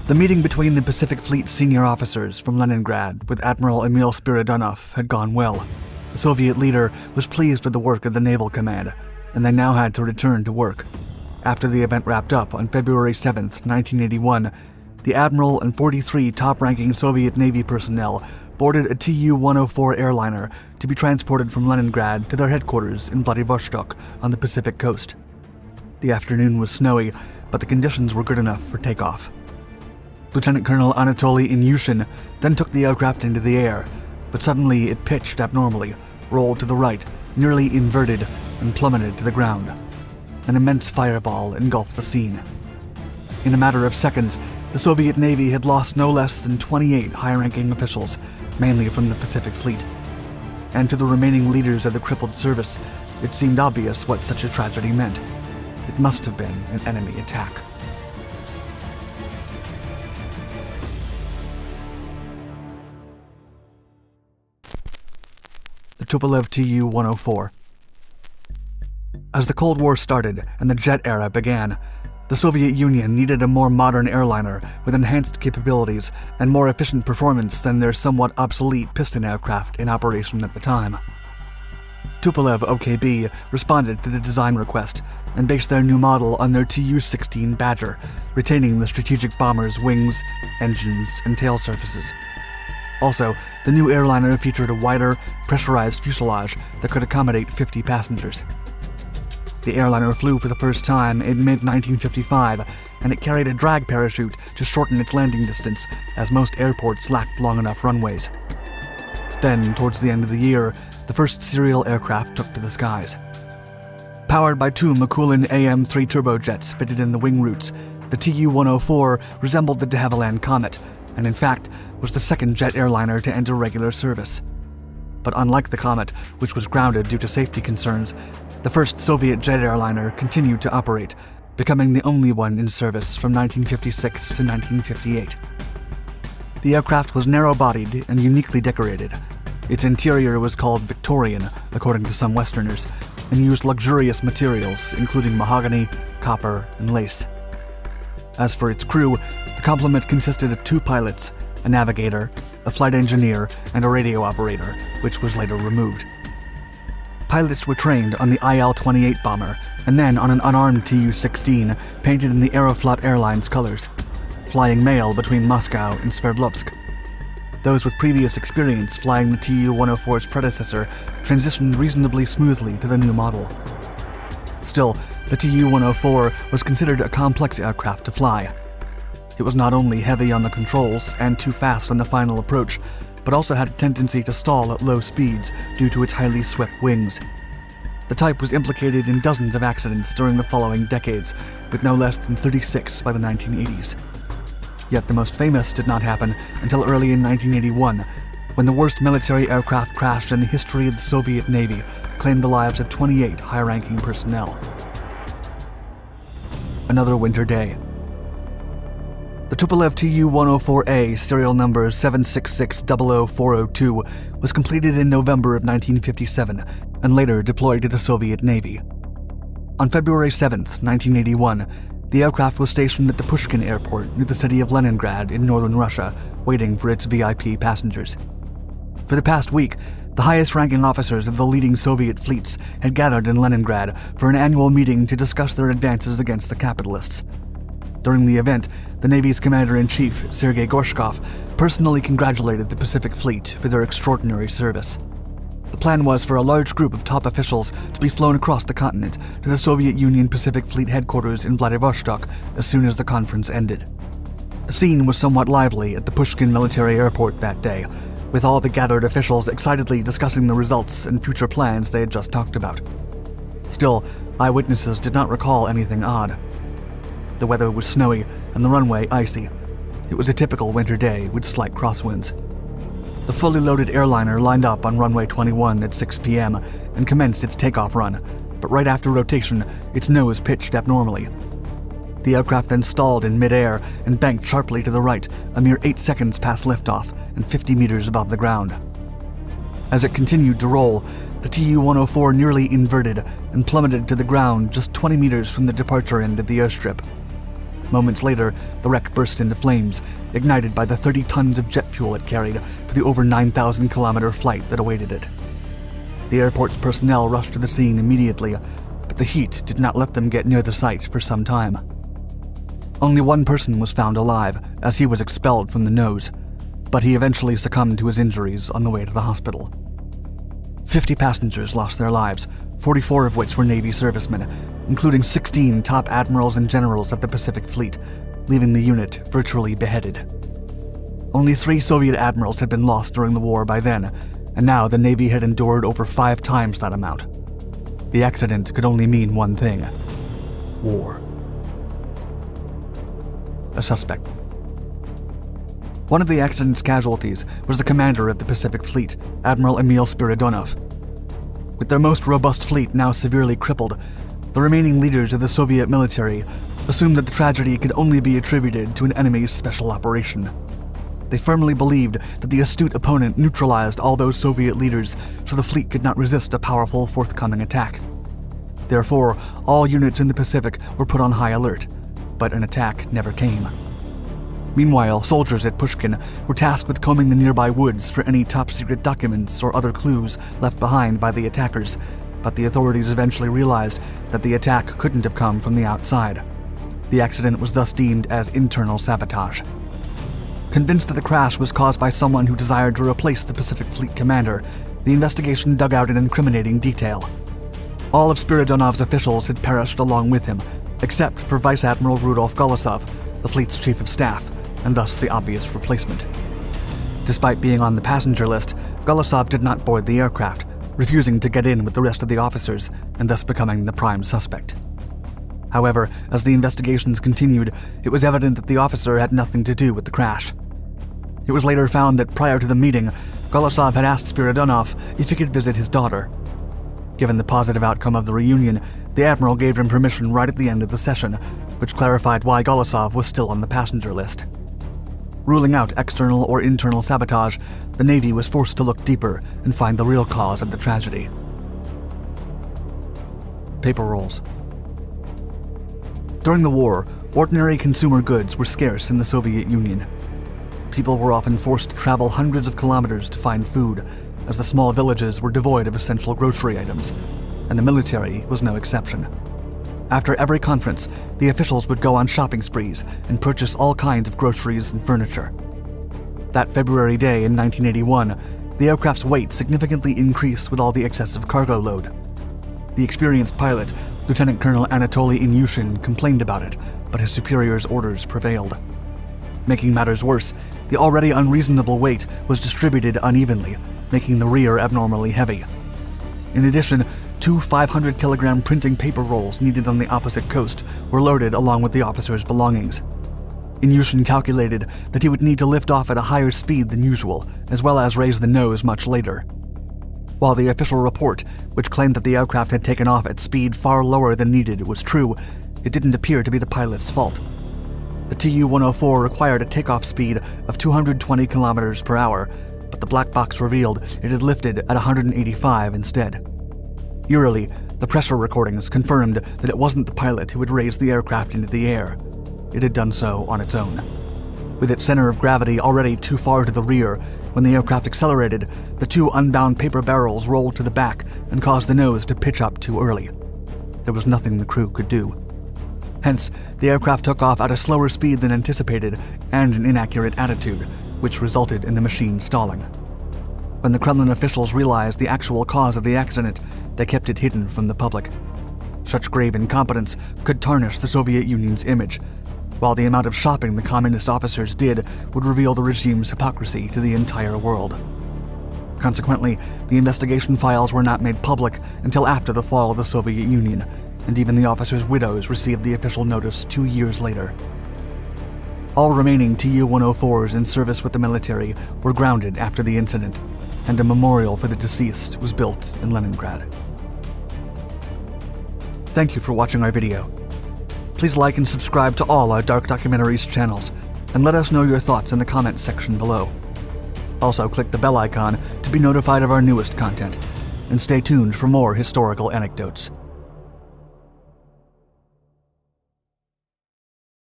The meeting between the Pacific Fleet senior officers from Leningrad with Admiral Emil Spiridonov had gone well. The Soviet leader was pleased with the work of the Naval Command, and they now had to return to work. After the event wrapped up on February 7, 1981, the Admiral and 43 top-ranking Soviet Navy personnel boarded a Tu-104 airliner to be transported from Leningrad to their headquarters in Vladivostok on the Pacific coast. The afternoon was snowy, but the conditions were good enough for takeoff. Lieutenant Colonel Anatoly Inyushin then took the aircraft into the air, but suddenly it pitched abnormally, rolled to the right, nearly inverted, and plummeted to the ground. An immense fireball engulfed the scene. In a matter of seconds, the Soviet Navy had lost no less than 28 high-ranking officials, mainly from the Pacific Fleet. And to the remaining leaders of the crippled service, it seemed obvious what such a tragedy meant. It must have been an enemy attack. The Tupolev Tu-104. As the Cold War started and the jet era began, the Soviet Union needed a more modern airliner with enhanced capabilities and more efficient performance than their somewhat obsolete piston aircraft in operation at the time. Tupolev OKB responded to the design request and based their new model on their Tu-16 Badger, retaining the strategic bomber's wings, engines, and tail surfaces. Also, the new airliner featured a wider, pressurized fuselage that could accommodate 50 passengers. The airliner flew for the first time in mid-1955, and it carried a drag parachute to shorten its landing distance, as most airports lacked long enough runways. Then, towards the end of the year, the first serial aircraft took to the skies. Powered by two Mikulin AM-3 turbojets fitted in the wing roots, the Tu-104 resembled the de Havilland Comet, and in fact was the second jet airliner to enter regular service. But unlike the Comet, which was grounded due to safety concerns, the first Soviet jet airliner continued to operate, becoming the only one in service from 1956 to 1958. The aircraft was narrow-bodied and uniquely decorated. Its interior was called Victorian, according to some Westerners, and used luxurious materials, including mahogany, copper, and lace. As for its crew, the complement consisted of 2 pilots, a navigator, a flight engineer, and a radio operator, which was later removed. Pilots were trained on the IL-28 bomber, and then on an unarmed Tu-16 painted in the Aeroflot Airlines colors, flying mail between Moscow and Sverdlovsk. Those with previous experience flying the Tu-104's predecessor transitioned reasonably smoothly to the new model. Still, the Tu-104 was considered a complex aircraft to fly. It was not only heavy on the controls and too fast on the final approach, but also had a tendency to stall at low speeds due to its highly swept wings. The type was implicated in dozens of accidents during the following decades, with no less than 36 by the 1980s. Yet the most famous did not happen until early in 1981, when the worst military aircraft crash in the history of the Soviet Navy claimed the lives of 28 high-ranking personnel. Another winter day. The Tupolev Tu-104A, serial number 766-00402, was completed in November of 1957 and later deployed to the Soviet Navy. On February 7, 1981, the aircraft was stationed at the Pushkin Airport near the city of Leningrad in northern Russia, waiting for its VIP passengers. For the past week, the highest-ranking officers of the leading Soviet fleets had gathered in Leningrad for an annual meeting to discuss their advances against the capitalists. During the event, the Navy's Commander-in-Chief, Sergei Gorshkov, personally congratulated the Pacific Fleet for their extraordinary service. The plan was for a large group of top officials to be flown across the continent to the Soviet Union Pacific Fleet headquarters in Vladivostok as soon as the conference ended. The scene was somewhat lively at the Pushkin Military Airport that day, with all the gathered officials excitedly discussing the results and future plans they had just talked about. Still, eyewitnesses did not recall anything odd. The weather was snowy and the runway icy. It was a typical winter day with slight crosswinds. The fully loaded airliner lined up on runway 21 at 6 p.m. and commenced its takeoff run, but right after rotation, its nose pitched abnormally. The aircraft then stalled in midair and banked sharply to the right, a mere 8 seconds past liftoff and 50 meters above the ground. As it continued to roll, the Tu-104 nearly inverted and plummeted to the ground just 20 meters from the departure end of the airstrip. Moments later, the wreck burst into flames, ignited by the 30 tons of jet fuel it carried for the over 9,000-kilometer flight that awaited it. The airport's personnel rushed to the scene immediately, but the heat did not let them get near the site for some time. Only one person was found alive, as he was expelled from the nose, but he eventually succumbed to his injuries on the way to the hospital. 50 passengers lost their lives, 44 of which were Navy servicemen, including 16 top admirals and generals of the Pacific Fleet, leaving the unit virtually beheaded. Only 3 Soviet admirals had been lost during the war by then, and now the Navy had endured over 5 times that amount. The accident could only mean one thing: war. A suspect. One of the accident's casualties was the commander of the Pacific Fleet, Admiral Emil Spiridonov. With their most robust fleet now severely crippled, the remaining leaders of the Soviet military assumed that the tragedy could only be attributed to an enemy's special operation. They firmly believed that the astute opponent neutralized all those Soviet leaders so the fleet could not resist a powerful forthcoming attack. Therefore, all units in the Pacific were put on high alert, but an attack never came. Meanwhile, soldiers at Pushkin were tasked with combing the nearby woods for any top-secret documents or other clues left behind by the attackers, but the authorities eventually realized that the attack couldn't have come from the outside. The accident was thus deemed as internal sabotage. Convinced that the crash was caused by someone who desired to replace the Pacific Fleet commander, the investigation dug out an incriminating detail. All of Spiridonov's officials had perished along with him, except for Vice Admiral Rudolf Golosov, the fleet's chief of staff, and thus the obvious replacement. Despite being on the passenger list, Golosov did not board the aircraft, refusing to get in with the rest of the officers and thus becoming the prime suspect. However, as the investigations continued, it was evident that the officer had nothing to do with the crash. It was later found that prior to the meeting, Golosov had asked Spiridonov if he could visit his daughter. Given the positive outcome of the reunion, the Admiral gave him permission right at the end of the session, which clarified why Golosov was still on the passenger list. Ruling out external or internal sabotage, the Navy was forced to look deeper and find the real cause of the tragedy. Paper rolls. During the war, ordinary consumer goods were scarce in the Soviet Union. People were often forced to travel hundreds of kilometers to find food, as the small villages were devoid of essential grocery items, and the military was no exception. After every conference, the officials would go on shopping sprees and purchase all kinds of groceries and furniture. That February day in 1981, the aircraft's weight significantly increased with all the excessive cargo load. The experienced pilot, Lieutenant Colonel Anatoly Inyushin, complained about it, but his superior's orders prevailed. Making matters worse, the already unreasonable weight was distributed unevenly, making the rear abnormally heavy. In addition, 2 500-kilogram printing paper rolls needed on the opposite coast were loaded along with the officer's belongings. Inyushin calculated that he would need to lift off at a higher speed than usual, as well as raise the nose much later. While the official report, which claimed that the aircraft had taken off at speed far lower than needed, was true, it didn't appear to be the pilot's fault. The Tu-104 required a takeoff speed of 220 kilometers per hour, but the black box revealed it had lifted at 185 instead. Eerily, the pressure recordings confirmed that it wasn't the pilot who had raised the aircraft into the air. It had done so on its own. With its center of gravity already too far to the rear, when the aircraft accelerated, the 2 unbound paper barrels rolled to the back and caused the nose to pitch up too early. There was nothing the crew could do. Hence, the aircraft took off at a slower speed than anticipated and an inaccurate attitude, which resulted in the machine stalling. When the Kremlin officials realized the actual cause of the accident, they kept it hidden from the public. Such grave incompetence could tarnish the Soviet Union's image, while the amount of shopping the communist officers did would reveal the regime's hypocrisy to the entire world. Consequently, the investigation files were not made public until after the fall of the Soviet Union, and even the officers' widows received the official notice 2 years later. All remaining Tu-104s in service with the military were grounded after the incident, and a memorial for the deceased was built in Leningrad. Thank you for watching our video. Please like and subscribe to all our Dark Documentaries channels, and let us know your thoughts in the comments section below. Also, click the bell icon to be notified of our newest content, and stay tuned for more historical anecdotes.